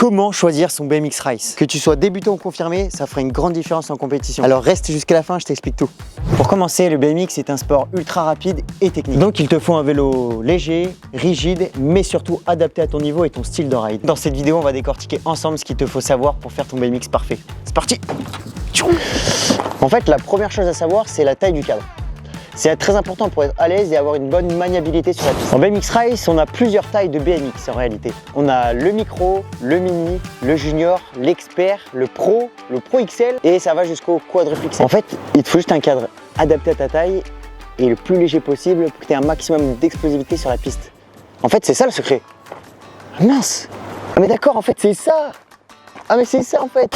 Comment choisir son BMX Race? Que tu sois débutant ou confirmé, ça fera une grande différence en compétition. Alors reste jusqu'à la fin, je t'explique tout. Pour commencer, le BMX est un sport ultra rapide et technique. Donc il te faut un vélo léger, rigide, mais surtout adapté à ton niveau et ton style de ride. Dans cette vidéo, on va décortiquer ensemble ce qu'il te faut savoir pour faire ton BMX parfait. C'est parti! En fait, la première chose à savoir, c'est la taille du cadre. C'est très important pour être à l'aise et avoir une bonne maniabilité sur la piste. En BMX Race, on a plusieurs tailles de BMX en réalité. On a le micro, le mini, le junior, l'expert, le pro XL et ça va jusqu'au quadruple XL. En fait, il te faut juste un cadre adapté à ta taille et le plus léger possible pour que tu aies un maximum d'explosivité sur la piste. En fait, c'est ça le secret. Ah, mince! Ah mais d'accord, en fait, c'est ça! Ah mais c'est ça en fait!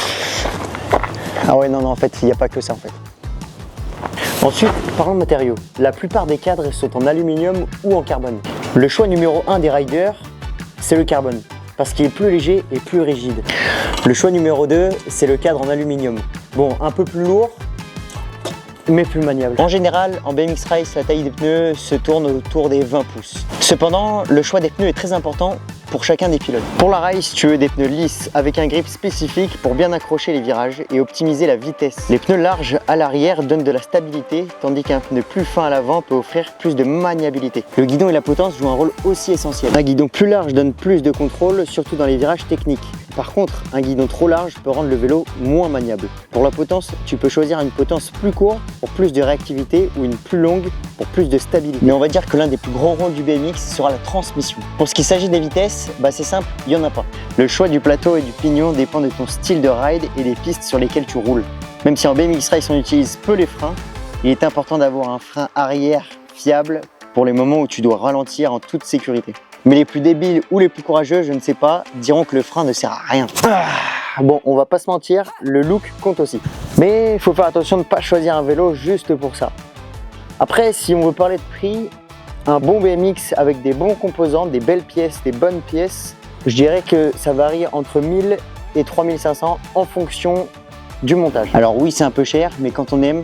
Ah ouais, non, en fait, il n'y a pas que ça en fait. Ensuite, parlons de matériaux. La plupart des cadres sont en aluminium ou en carbone. Le choix numéro 1 des riders, c'est le carbone, parce qu'il est plus léger et plus rigide. Le choix numéro 2, c'est le cadre en aluminium. Bon, un peu plus lourd, mais plus maniable. En général, en BMX Race, la taille des pneus se tourne autour des 20 pouces. Cependant, le choix des pneus est très important pour chacun des pilotes. Pour la race, tu veux des pneus lisses avec un grip spécifique pour bien accrocher les virages et optimiser la vitesse. Les pneus larges à l'arrière donnent de la stabilité, tandis qu'un pneu plus fin à l'avant peut offrir plus de maniabilité. Le guidon et la potence jouent un rôle aussi essentiel. Un guidon plus large donne plus de contrôle, surtout dans les virages techniques. Par contre, un guidon trop large peut rendre le vélo moins maniable. Pour la potence, tu peux choisir une potence plus courte pour plus de réactivité ou une plus longue pour plus de stabilité. Mais on va dire que l'un des plus grands rôles du BMX sera la transmission. Pour ce qui s'agit des vitesses, c'est simple, il n'y en a pas. Le choix du plateau et du pignon dépend de ton style de ride et des pistes sur lesquelles tu roules. Même si en BMX Race on utilise peu les freins, il est important d'avoir un frein arrière fiable pour les moments où tu dois ralentir en toute sécurité. Mais les plus débiles ou les plus courageux, je ne sais pas, diront que le frein ne sert à rien. Bon, on va pas se mentir, le look compte aussi. Mais il faut faire attention de ne pas choisir un vélo juste pour ça. Après, si on veut parler de prix, un bon BMX avec des bons composants, des belles pièces, des bonnes pièces, je dirais que ça varie entre 1000 et 3500 en fonction du montage. Alors oui, c'est un peu cher, mais quand on aime,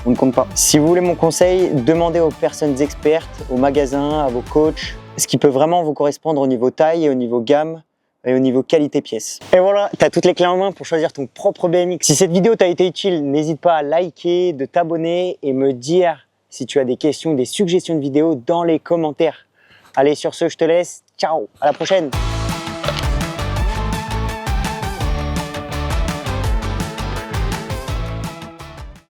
on ne compte pas. Si vous voulez mon conseil, demandez aux personnes expertes, aux magasins, à vos coachs, ce qui peut vraiment vous correspondre au niveau taille, au niveau gamme et au niveau qualité pièce. Et voilà, tu as toutes les clés en main pour choisir ton propre BMX. Si cette vidéo t'a été utile, n'hésite pas à liker, de t'abonner et me dire si tu as des questions, des suggestions de vidéos dans les commentaires. Allez, sur ce, je te laisse. Ciao, à la prochaine.